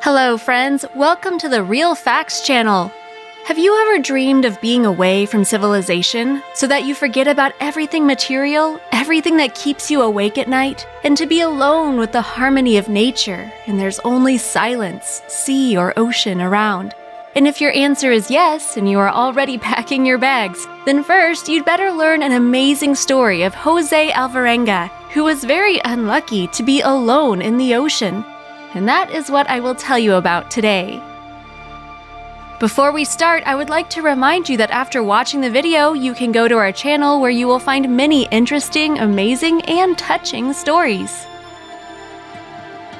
Hello friends, welcome to the Real Facts channel. Have you ever dreamed of being away from civilization so that you forget about everything material, everything that keeps you awake at night, and to be alone with the harmony of nature and there's only silence, sea or ocean around? And if your answer is yes and you are already packing your bags, then first you'd better learn an amazing story of Jose Alvarenga, who was very unlucky to be alone in the ocean. And that is what I will tell you about today. Before we start, I would like to remind you that after watching the video, you can go to our channel where you will find many interesting, amazing, and touching stories.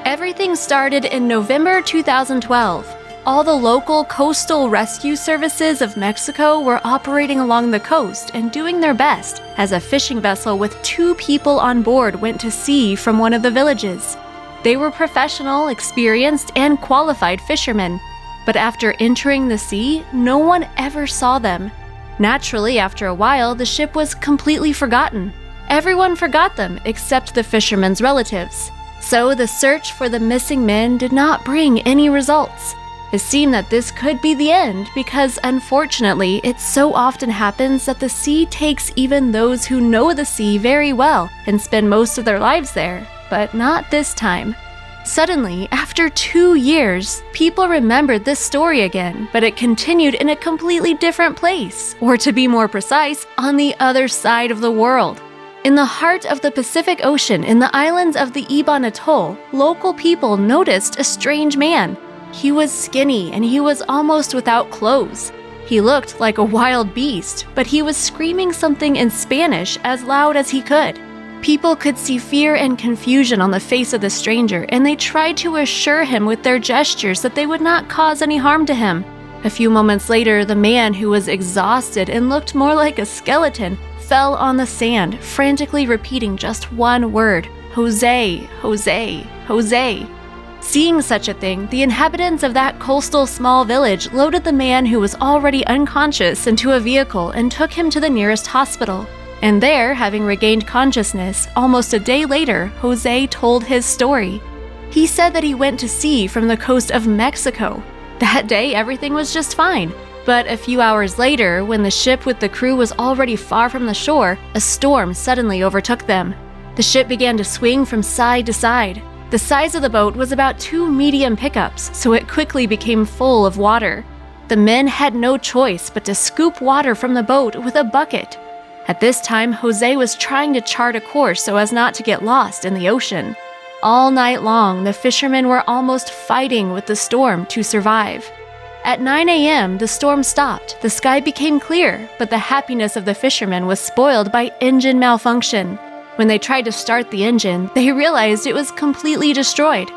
Everything started in November 2012. All the local coastal rescue services of Mexico were operating along the coast and doing their best as a fishing vessel with 2 people on board went to sea from one of the villages. They were professional, experienced, and qualified fishermen, but after entering the sea, no one ever saw them. Naturally, after a while, the ship was completely forgotten. Everyone forgot them except the fishermen's relatives. So the search for the missing men did not bring any results. It seemed that this could be the end because, unfortunately, it so often happens that the sea takes even those who know the sea very well and spend most of their lives there. But not this time. Suddenly, after 2 years, people remembered this story again, but it continued in a completely different place, or to be more precise, on the other side of the world. In the heart of the Pacific Ocean, in the islands of the Iban Atoll, local people noticed a strange man. He was skinny and he was almost without clothes. He looked like a wild beast, but he was screaming something in Spanish as loud as he could. People could see fear and confusion on the face of the stranger, and they tried to assure him with their gestures that they would not cause any harm to him. A few moments later, the man, who was exhausted and looked more like a skeleton, fell on the sand, frantically repeating just one word: Jose, Jose, Jose. Seeing such a thing, the inhabitants of that coastal small village loaded the man, who was already unconscious, into a vehicle and took him to the nearest hospital. And there, having regained consciousness, almost a day later, Jose told his story. He said that he went to sea from the coast of Mexico. That day, everything was just fine. But a few hours later, when the ship with the crew was already far from the shore, a storm suddenly overtook them. The ship began to swing from side to side. The size of the boat was about 2 medium pickups, so it quickly became full of water. The men had no choice but to scoop water from the boat with a bucket. At this time, Jose was trying to chart a course so as not to get lost in the ocean. All night long, the fishermen were almost fighting with the storm to survive. At 9 a.m., the storm stopped, the sky became clear, but the happiness of the fishermen was spoiled by engine malfunction. When they tried to start the engine, they realized it was completely destroyed.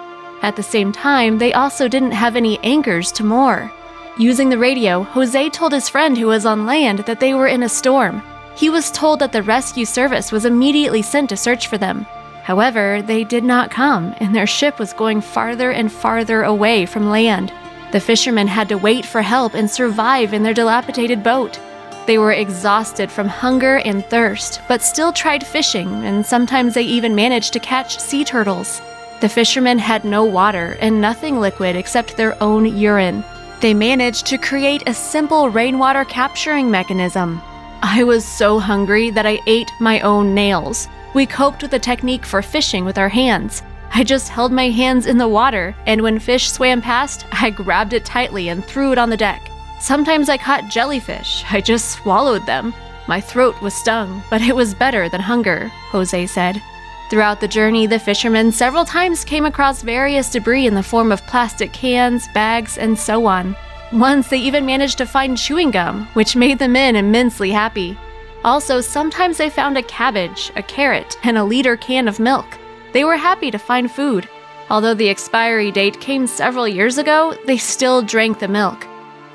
At the same time, they also didn't have any anchors to moor. Using the radio, Jose told his friend who was on land that they were in a storm. He was told that the rescue service was immediately sent to search for them. However, they did not come, and their ship was going farther and farther away from land. The fishermen had to wait for help and survive in their dilapidated boat. They were exhausted from hunger and thirst, but still tried fishing, and sometimes they even managed to catch sea turtles. The fishermen had no water and nothing liquid except their own urine. They managed to create a simple rainwater capturing mechanism. I was so hungry that I ate my own nails. We coped with a technique for fishing with our hands. I just held my hands in the water, and when fish swam past, I grabbed it tightly and threw it on the deck. Sometimes I caught jellyfish. I just swallowed them. My throat was stung, but it was better than hunger, Jose said. Throughout the journey, the fishermen several times came across various debris in the form of plastic cans, bags, and so on. Once they even managed to find chewing gum, which made the men immensely happy. Also, sometimes they found a cabbage, a carrot, and a liter can of milk. They were happy to find food. Although the expiry date came several years ago, they still drank the milk.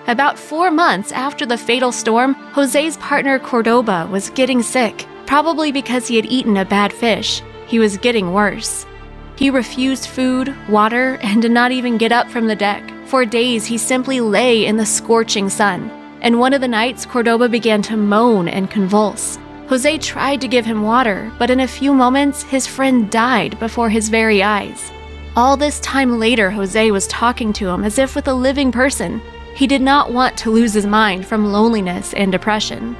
About 4 months after the fatal storm, Jose's partner Cordoba was getting sick, probably because he had eaten a bad fish. He was getting worse. He refused food, water, and did not even get up from the deck. For days, he simply lay in the scorching sun. And one of the nights, Cordoba began to moan and convulse. Jose tried to give him water, but in a few moments, his friend died before his very eyes. All this time later, Jose was talking to him as if with a living person. He did not want to lose his mind from loneliness and depression.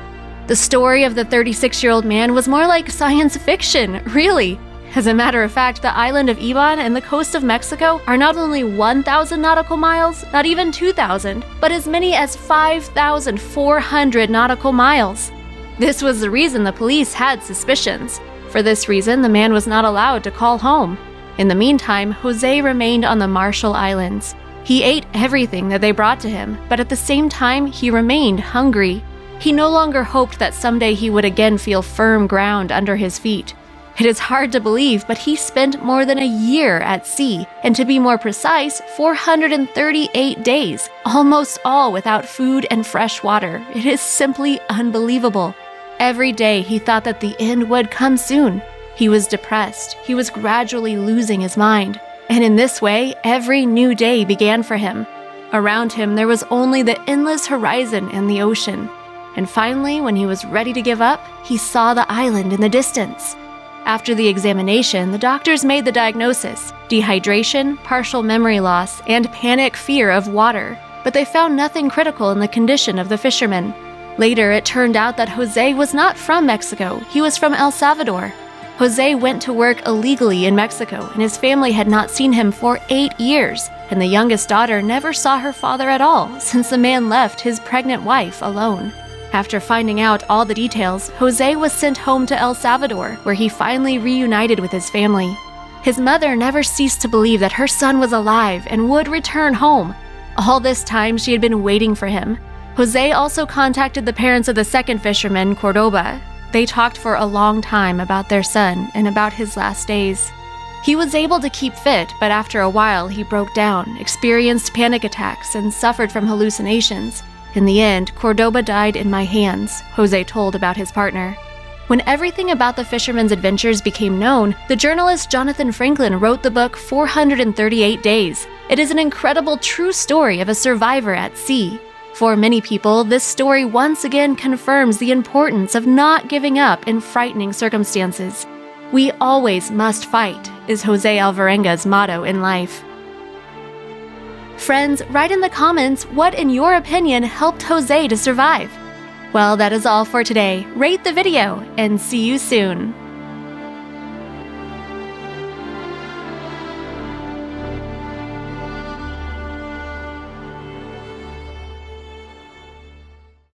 The story of the 36-year-old man was more like science fiction, really. As a matter of fact, the island of Iban and the coast of Mexico are not only 1,000 nautical miles, not even 2,000, but as many as 5,400 nautical miles. This was the reason the police had suspicions. For this reason, the man was not allowed to call home. In the meantime, Jose remained on the Marshall Islands. He ate everything that they brought to him, but at the same time, he remained hungry. He no longer hoped that someday he would again feel firm ground under his feet. It is hard to believe, but he spent more than a year at sea, and to be more precise, 438 days, almost all without food and fresh water. It is simply unbelievable. Every day he thought that the end would come soon. He was depressed. He was gradually losing his mind. And in this way, every new day began for him. Around him, there was only the endless horizon and the ocean. And finally, when he was ready to give up, he saw the island in the distance. After the examination, the doctors made the diagnosis: dehydration, partial memory loss, and panic fear of water. But they found nothing critical in the condition of the fisherman. Later, it turned out that Jose was not from Mexico. He was from El Salvador. Jose went to work illegally in Mexico, and his family had not seen him for 8 years, and the youngest daughter never saw her father at all since the man left his pregnant wife alone. After finding out all the details, Jose was sent home to El Salvador, where he finally reunited with his family. His mother never ceased to believe that her son was alive and would return home. All this time, she had been waiting for him. Jose also contacted the parents of the second fisherman, Cordoba. They talked for a long time about their son and about his last days. He was able to keep fit, but after a while he broke down, experienced panic attacks, and suffered from hallucinations. In the end, Cordoba died in my hands, Jose told about his partner. When everything about the fisherman's adventures became known, the journalist Jonathan Franklin wrote the book 438 Days. It is an incredible true story of a survivor at sea. For many people, this story once again confirms the importance of not giving up in frightening circumstances. We always must fight, is Jose Alvarenga's motto in life. Friends, write in the comments what, in your opinion, helped Jose to survive. Well, that is all for today. Rate the video, and see you soon.